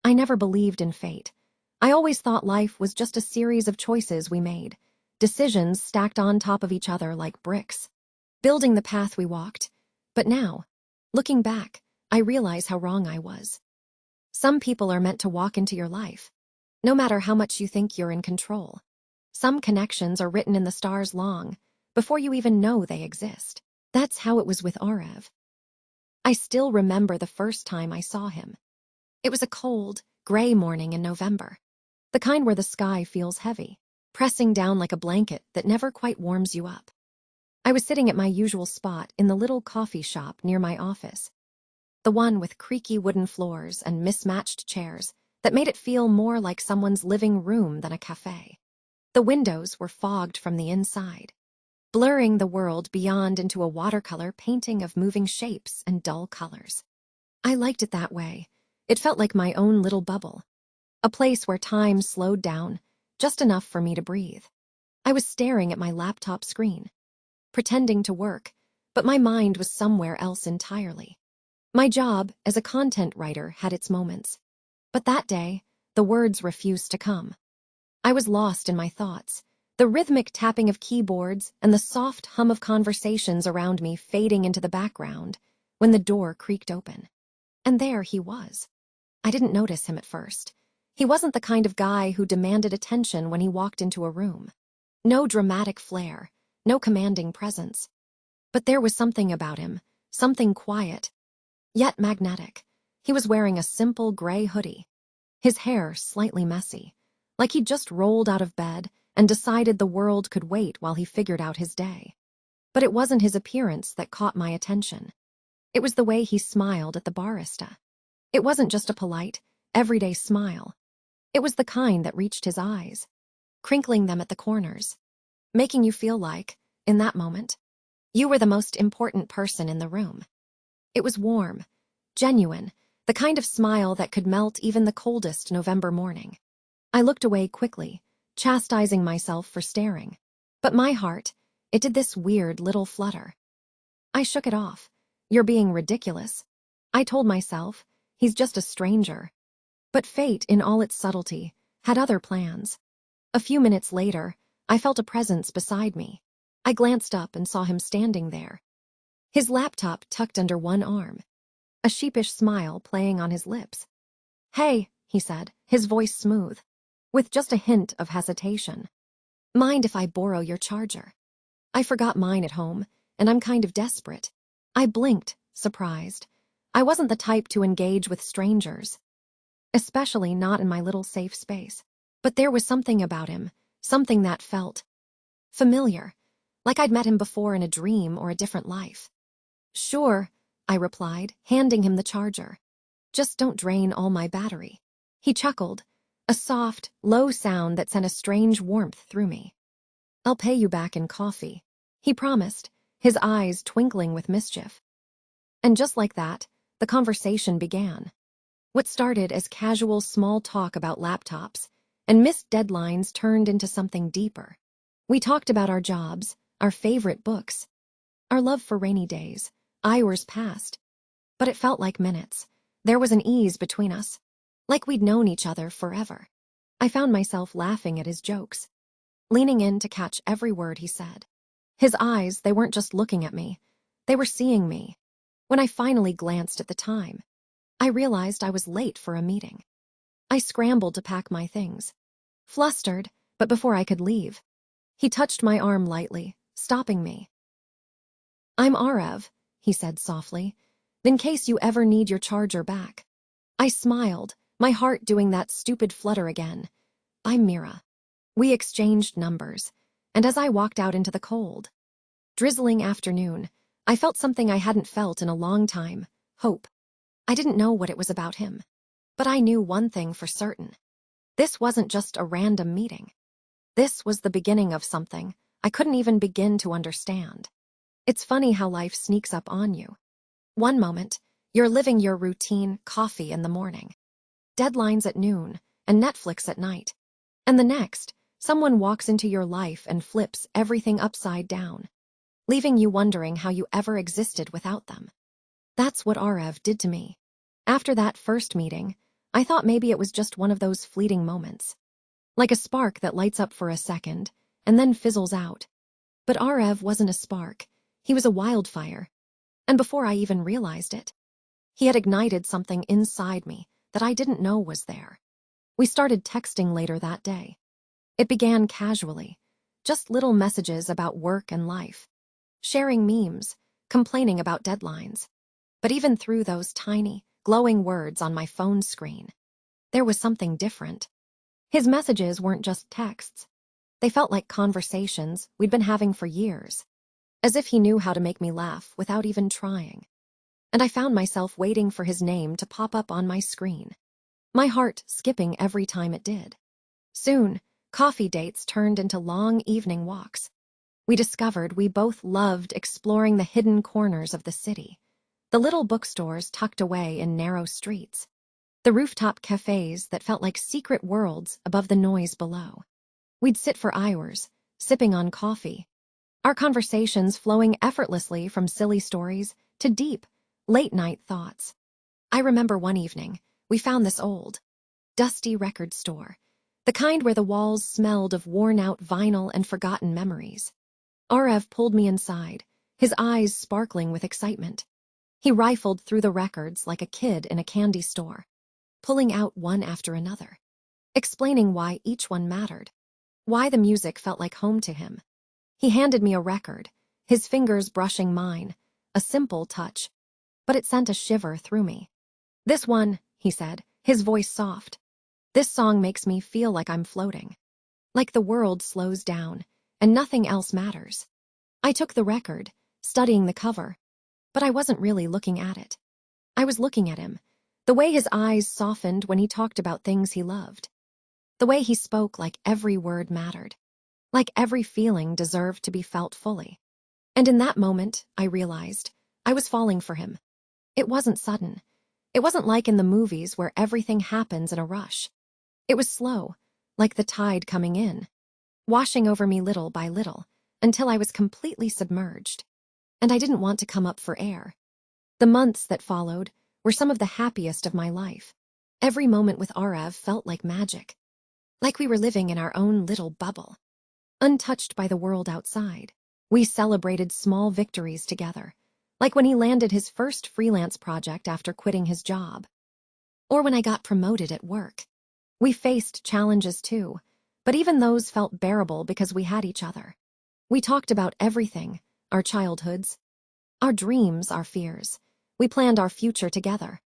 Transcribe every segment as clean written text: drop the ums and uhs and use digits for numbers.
I never believed in fate. I always thought life was just a series of choices we made, decisions stacked on top of each other like bricks, building the path we walked. But now, looking back, I realize how wrong I was. Some people are meant to walk into your life, no matter how much you think you're in control. Some connections are written in the stars long before you even know they exist. That's how it was with Arev. I still remember the first time I saw him. It was a cold, gray morning in November, the kind where the sky feels heavy, pressing down like a blanket that never quite warms you up. I was sitting at my usual spot in the little coffee shop near my office, the one with creaky wooden floors and mismatched chairs that made it feel more like someone's living room than a cafe. The windows were fogged from the inside, blurring the world beyond into a watercolor painting of moving shapes and dull colors. I liked it that way. It felt like my own little bubble, a place where time slowed down just enough for me to breathe. I was staring at my laptop screen, pretending to work, but my mind was somewhere else entirely. My job as a content writer had its moments, but that day, the words refused to come. I was lost in my thoughts, the rhythmic tapping of keyboards and the soft hum of conversations around me fading into the background when the door creaked open. And there he was. I didn't notice him at first. He wasn't the kind of guy who demanded attention when he walked into a room. No dramatic flair, no commanding presence. But there was something about him, something quiet, yet magnetic. He was wearing a simple gray hoodie, his hair slightly messy, like he'd just rolled out of bed and decided the world could wait while he figured out his day. But it wasn't his appearance that caught my attention. It was the way he smiled at the barista. It wasn't just a polite, everyday smile. It was the kind that reached his eyes, crinkling them at the corners, making you feel like, in that moment, you were the most important person in the room. It was warm, genuine, the kind of smile that could melt even the coldest November morning. I looked away quickly, chastising myself for staring. But my heart, it did this weird little flutter. I shook it off. You're being ridiculous. I told myself, he's just a stranger. But fate, in all its subtlety, had other plans. A few minutes later, I felt a presence beside me. I glanced up and saw him standing there, his laptop tucked under one arm, a sheepish smile playing on his lips. "Hey," he said, his voice smooth, with just a hint of hesitation. "Mind if I borrow your charger? I forgot mine at home, and I'm kind of desperate." I blinked, surprised. I wasn't the type to engage with strangers, especially not in my little safe space. But there was something about him, something that felt familiar, like I'd met him before in a dream or a different life. "Sure," I replied, handing him the charger. "Just don't drain all my battery." He chuckled, a soft, low sound that sent a strange warmth through me. "I'll pay you back in coffee," he promised, his eyes twinkling with mischief. And just like that, the conversation began. What started as casual small talk about laptops and missed deadlines turned into something deeper. We talked about our jobs, our favorite books, our love for rainy days, hours passed. But it felt like minutes. There was an ease between us, like we'd known each other forever. I found myself laughing at his jokes, leaning in to catch every word he said. His eyes, they weren't just looking at me, they were seeing me. When I finally glanced at the time, I realized I was late for a meeting. I scrambled to pack my things, flustered, but before I could leave, he touched my arm lightly, stopping me. "I'm Arev," he said softly, "in case you ever need your charger back." I smiled, my heart doing that stupid flutter again. "I'm Mira." We exchanged numbers, and as I walked out into the cold, drizzling afternoon, I felt something I hadn't felt in a long time, hope. I didn't know what it was about him, but I knew one thing for certain. This wasn't just a random meeting. This was the beginning of something I couldn't even begin to understand. It's funny how life sneaks up on you. One moment, you're living your routine, coffee in the morning, deadlines at noon, and Netflix at night. And the next, someone walks into your life and flips everything upside down, leaving you wondering how you ever existed without them. That's what Arev did to me. After that first meeting, I thought maybe it was just one of those fleeting moments, like a spark that lights up for a second and then fizzles out. But Arev wasn't a spark. He was a wildfire. And before I even realized it, he had ignited something inside me that I didn't know was there. We started texting later that day. It began casually, just little messages about work and life, sharing memes, complaining about deadlines. But even through those tiny, glowing words on my phone screen, there was something different. His messages weren't just texts. They felt like conversations we'd been having for years, as if he knew how to make me laugh without even trying. And I found myself waiting for his name to pop up on my screen, my heart skipping every time it did. Soon, coffee dates turned into long evening walks. We discovered we both loved exploring the hidden corners of the city, the little bookstores tucked away in narrow streets, the rooftop cafes that felt like secret worlds above the noise below. We'd sit for hours, sipping on coffee, our conversations flowing effortlessly from silly stories to deep, late-night thoughts. I remember one evening, we found this old, dusty record store, the kind where the walls smelled of worn-out vinyl and forgotten memories. Arev pulled me inside, his eyes sparkling with excitement. He rifled through the records like a kid in a candy store, pulling out one after another, explaining why each one mattered, why the music felt like home to him. He handed me a record, his fingers brushing mine, a simple touch, but it sent a shiver through me. "This one," he said, his voice soft. "This song makes me feel like I'm floating, like the world slows down and nothing else matters." I took the record, studying the cover, but I wasn't really looking at it. I was looking at him, the way his eyes softened when he talked about things he loved, the way he spoke like every word mattered, like every feeling deserved to be felt fully. And in that moment, I realized I was falling for him. It wasn't sudden. It wasn't like in the movies where everything happens in a rush. It was slow, like the tide coming in, washing over me little by little, until I was completely submerged. And I didn't want to come up for air. The months that followed were some of the happiest of my life. Every moment with Arev felt like magic, like we were living in our own little bubble, untouched by the world outside. We celebrated small victories together, like when he landed his first freelance project after quitting his job, or when I got promoted at work. We faced challenges too, but even those felt bearable because we had each other. We talked about everything, our childhoods, our dreams, our fears. We planned our future together,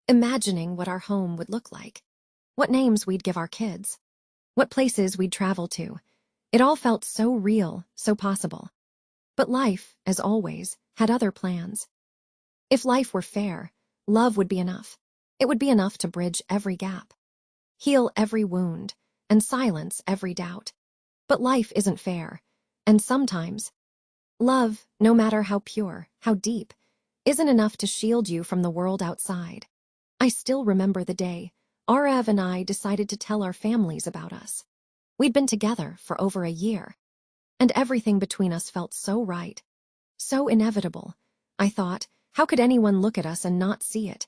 imagining what our home would look like, what names we'd give our kids, what places we'd travel to. It all felt so real, so possible. But life, as always, had other plans. If life were fair, love would be enough. It would be enough to bridge every gap, heal every wound, and silence every doubt. But life isn't fair, and sometimes love, no matter how pure, how deep, isn't enough to shield you from the world outside. I still remember the day Arev and I decided to tell our families about us. We'd been together for over a year, and everything between us felt so right, so inevitable. I thought, how could anyone look at us and not see it?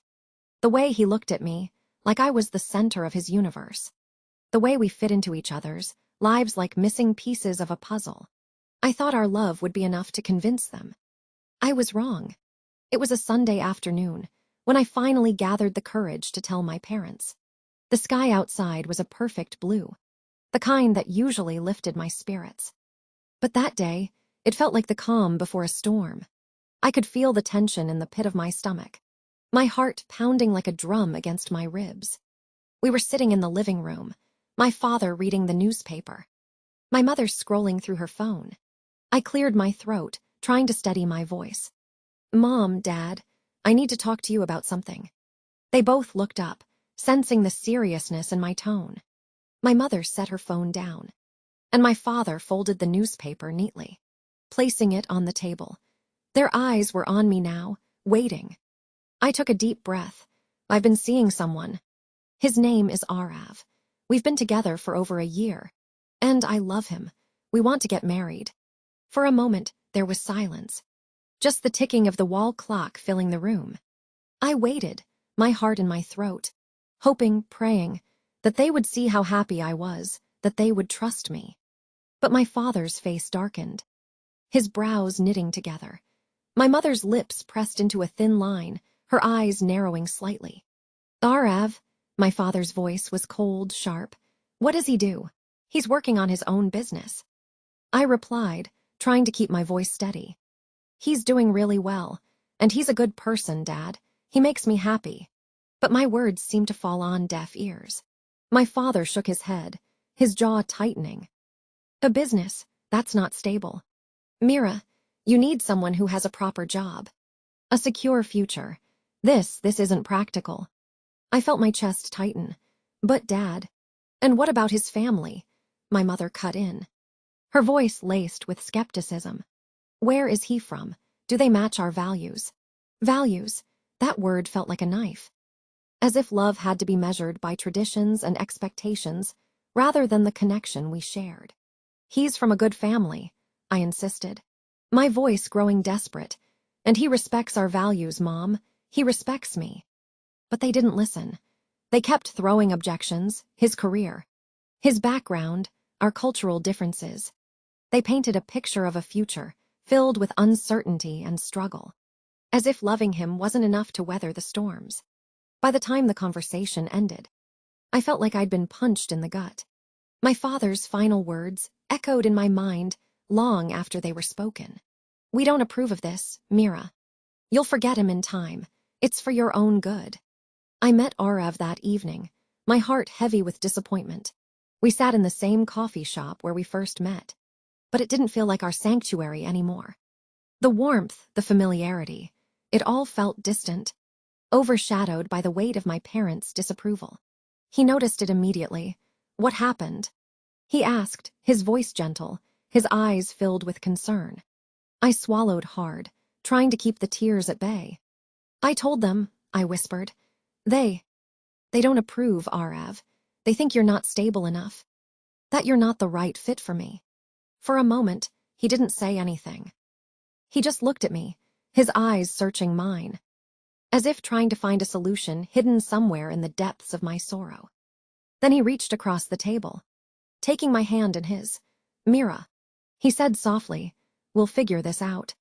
The way he looked at me, like I was the center of his universe. The way we fit into each other's lives like missing pieces of a puzzle. I thought our love would be enough to convince them. I was wrong. It was a Sunday afternoon when I finally gathered the courage to tell my parents. The sky outside was a perfect blue, the kind that usually lifted my spirits. But that day, it felt like the calm before a storm. I could feel the tension in the pit of my stomach, my heart pounding like a drum against my ribs. We were sitting in the living room, my father reading the newspaper, my mother scrolling through her phone. I cleared my throat, trying to steady my voice. "Mom, Dad, I need to talk to you about something." They both looked up, sensing the seriousness in my tone. My mother set her phone down, and my father folded the newspaper neatly, placing it on the table. Their eyes were on me now, waiting. I took a deep breath. "I've been seeing someone. His name is Arev. We've been together for over a year, and I love him. We want to get married." For a moment, there was silence, just the ticking of the wall clock filling the room. I waited, my heart in my throat. hoping, praying, that they would see how happy I was, that they would trust me. But my father's face darkened, his brows knitting together. My mother's lips pressed into a thin line, her eyes narrowing slightly. "Arav," my father's voice was cold, sharp. "What does he do?" "He's working on his own business." I replied, trying to keep my voice steady. "He's doing really well, and he's a good person, Dad. He makes me happy." But my words seemed to fall on deaf ears. My father shook his head, his jaw tightening. "A business, that's not stable. Mira, you need someone who has a proper job. A secure future. This isn't practical." I felt my chest tighten. "But Dad, and what about his family?" My mother cut in, her voice laced with skepticism. "Where is he from? Do they match our values?" Values, that word felt like a knife. As if love had to be measured by traditions and expectations rather than the connection we shared. "He's from a good family," I insisted, my voice growing desperate. "And he respects our values, Mom. He respects me." But they didn't listen. They kept throwing objections: his career, his background, our cultural differences. They painted a picture of a future filled with uncertainty and struggle, as if loving him wasn't enough to weather the storms. By the time the conversation ended, I felt like I'd been punched in the gut. My father's final words echoed in my mind long after they were spoken. "We don't approve of this, Mira. You'll forget him in time. It's for your own good." I met Arav that evening, my heart heavy with disappointment. We sat in the same coffee shop where we first met, but it didn't feel like our sanctuary anymore. The warmth, the familiarity, it all felt distant, overshadowed by the weight of my parents' disapproval. He noticed it immediately. "What happened?" he asked, his voice gentle, his eyes filled with concern. I swallowed hard, trying to keep the tears at bay. "I told them," I whispered. They don't approve, Arav. They think you're not stable enough, that you're not the right fit for me." For a moment, he didn't say anything. He just looked at me, his eyes searching mine, as if trying to find a solution hidden somewhere in the depths of my sorrow. Then he reached across the table, taking my hand in his. "Mira," he said softly, "we'll figure this out.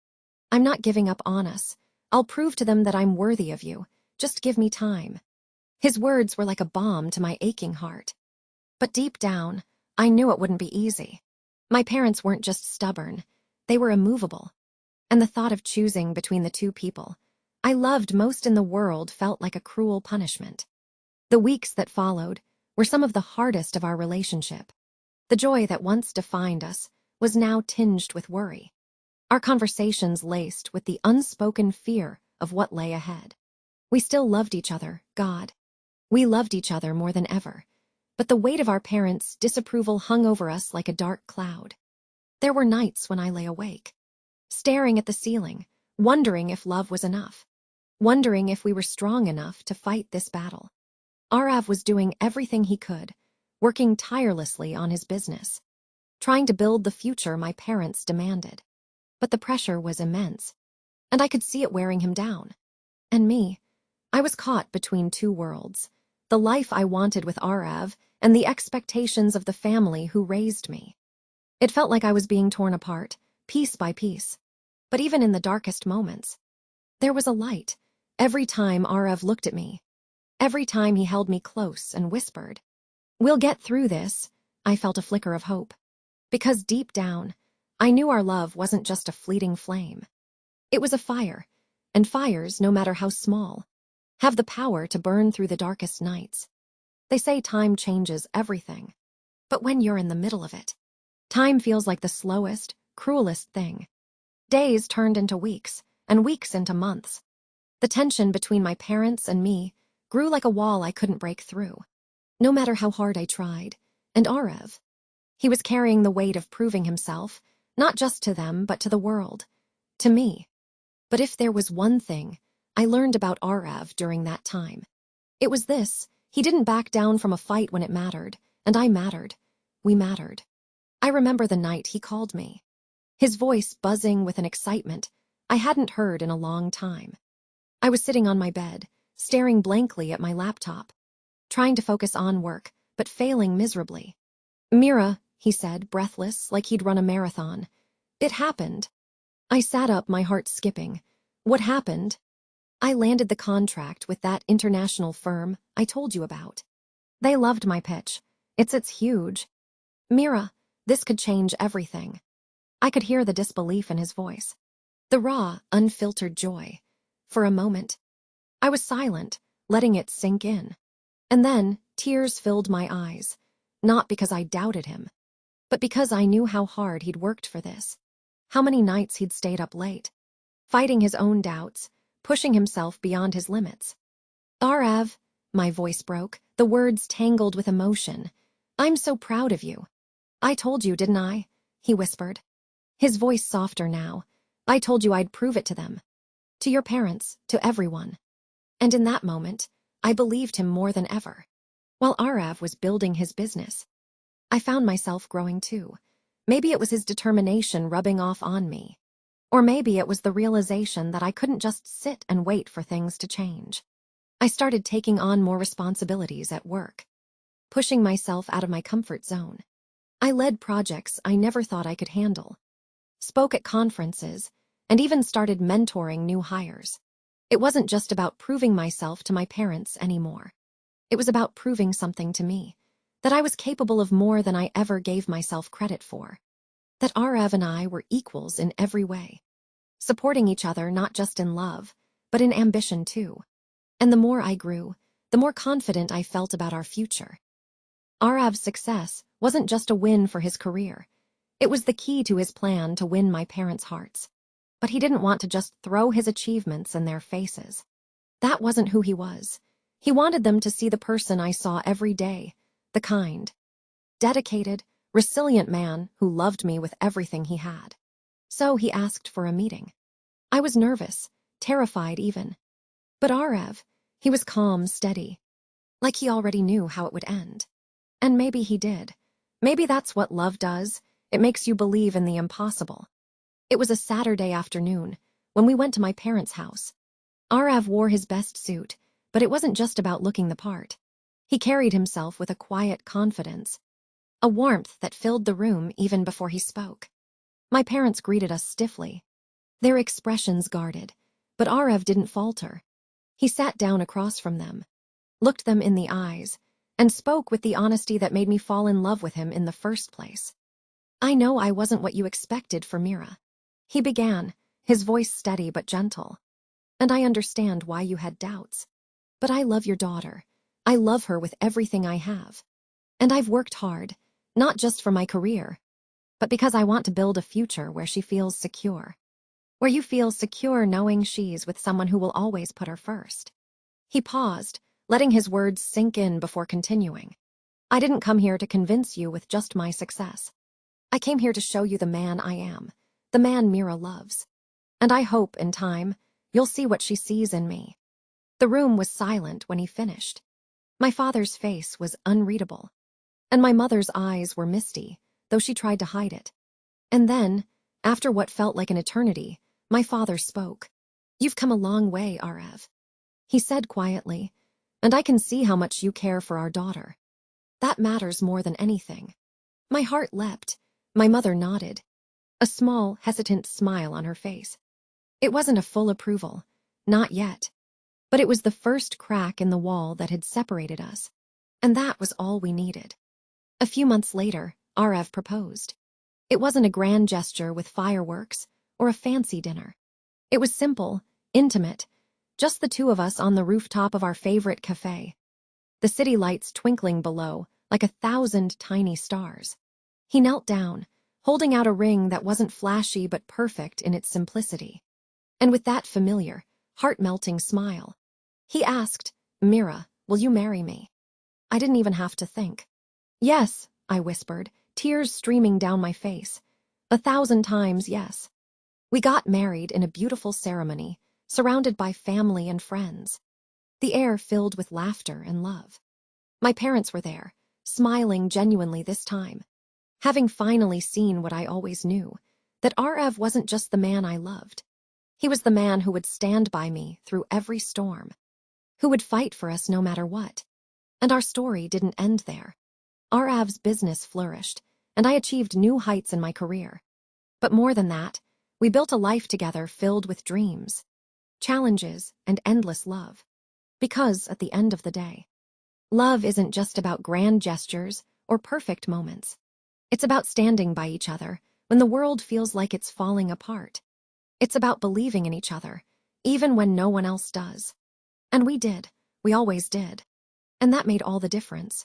I'm not giving up on us. I'll prove to them that I'm worthy of you. Just give me time." His words were like a balm to my aching heart. But deep down, I knew it wouldn't be easy. My parents weren't just stubborn, they were immovable. And the thought of choosing between the two people I loved most in the world felt like a cruel punishment. The weeks that followed were some of the hardest of our relationship. The joy that once defined us was now tinged with worry. Our conversations laced with the unspoken fear of what lay ahead. We still loved each other, God. We loved each other more than ever, but the weight of our parents' disapproval hung over us like a dark cloud. There were nights when I lay awake, staring at the ceiling, wondering if love was enough, wondering if we were strong enough to fight this battle. Arav was doing everything he could, working tirelessly on his business, trying to build the future my parents demanded. But the pressure was immense, and I could see it wearing him down. And me, I was caught between two worlds, the life I wanted with Arav and the expectations of the family who raised me. It felt like I was being torn apart, piece by piece. But even in the darkest moments, there was a light. Every time Arav looked at me, every time he held me close and whispered, "We'll get through this," I felt a flicker of hope. Because deep down, I knew our love wasn't just a fleeting flame. It was a fire, and fires, no matter how small, have the power to burn through the darkest nights. They say time changes everything, but when you're in the middle of it, time feels like the slowest, cruelest thing. Days turned into weeks, and weeks into months. The tension between my parents and me grew like a wall I couldn't break through, no matter how hard I tried. And Arav, he was carrying the weight of proving himself, not just to them, but to the world, to me. But if there was one thing I learned about Arav during that time, it was this: he didn't back down from a fight when it mattered, and I mattered. We mattered. I remember the night he called me, his voice buzzing with an excitement I hadn't heard in a long time. I was sitting on my bed, staring blankly at my laptop, trying to focus on work, but failing miserably. "Mira," he said, breathless, like he'd run a marathon. "It happened." I sat up, my heart skipping. "What happened?" "I landed the contract with that international firm I told you about. They loved my pitch. It's huge. Mira, this could change everything." I could hear the disbelief in his voice, the raw, unfiltered joy. For a moment, I was silent, letting it sink in. And then, tears filled my eyes, not because I doubted him, but because I knew how hard he'd worked for this, how many nights he'd stayed up late, fighting his own doubts, pushing himself beyond his limits. "Arav," my voice broke, the words tangled with emotion. "I'm so proud of you." "I told you, didn't I?" he whispered, his voice softer now. "I told you I'd prove it to them. To your parents, to everyone." And in that moment, I believed him more than ever. While Arav was building his business, I found myself growing too. Maybe it was his determination rubbing off on me. Or maybe it was the realization that I couldn't just sit and wait for things to change. I started taking on more responsibilities at work, pushing myself out of my comfort zone. I led projects I never thought I could handle, spoke at conferences, and even started mentoring new hires. It wasn't just about proving myself to my parents anymore. It was about proving something to me, that I was capable of more than I ever gave myself credit for. That Arav and I were equals in every way, supporting each other not just in love, but in ambition too. And the more I grew, the more confident I felt about our future. Arav's success wasn't just a win for his career. It was the key to his plan to win my parents' hearts. But he didn't want to just throw his achievements in their faces. That wasn't who he was. He wanted them to see the person I saw every day, the kind, dedicated, resilient man who loved me with everything he had. So he asked for a meeting. I was nervous, terrified even. But Arav, he was calm, steady, like he already knew how it would end. And maybe he did. Maybe that's what love does. It makes you believe in the impossible. It was a Saturday afternoon when we went to my parents' house. Arav wore his best suit, but it wasn't just about looking the part. He carried himself with a quiet confidence, a warmth that filled the room even before he spoke. My parents greeted us stiffly, their expressions guarded, but Arav didn't falter. He sat down across from them, looked them in the eyes, and spoke with the honesty that made me fall in love with him in the first place. "I know I wasn't what you expected for Mira," he began, his voice steady but gentle. "And I understand why you had doubts. But I love your daughter. I love her with everything I have. And I've worked hard, not just for my career, but because I want to build a future where she feels secure. Where you feel secure knowing she's with someone who will always put her first." He paused, letting his words sink in before continuing. "I didn't come here to convince you with just my success. I came here to show you the man I am, the man Mira loves. And I hope, in time, you'll see what she sees in me." The room was silent when he finished. My father's face was unreadable, and my mother's eyes were misty, though she tried to hide it. And then, after what felt like an eternity, my father spoke. "You've come a long way, Arav," he said quietly, "and I can see how much you care for our daughter. That matters more than anything." My heart leapt. My mother nodded, a small, hesitant smile on her face. It wasn't a full approval, not yet. But it was the first crack in the wall that had separated us, and that was all we needed. A few months later, Arav proposed. It wasn't a grand gesture with fireworks or a fancy dinner. It was simple, intimate, just the two of us on the rooftop of our favorite cafe, the city lights twinkling below like 1,000 tiny stars. He knelt down, holding out a ring that wasn't flashy but perfect in its simplicity. And with that familiar, heart-melting smile, he asked, "Mira, will you marry me?" I didn't even have to think. "Yes," I whispered, tears streaming down my face. 1,000 times yes. We got married in a beautiful ceremony, surrounded by family and friends. The air filled with laughter and love. My parents were there, smiling genuinely this time, having finally seen what I always knew, that Arav wasn't just the man I loved. He was the man who would stand by me through every storm, who would fight for us no matter what. And our story didn't end there. Arav's business flourished, and I achieved new heights in my career. But more than that, we built a life together filled with dreams, challenges, and endless love. Because, at the end of the day, love isn't just about grand gestures or perfect moments. It's about standing by each other when the world feels like it's falling apart. It's about believing in each other, even when no one else does. And we did. We always did. And that made all the difference.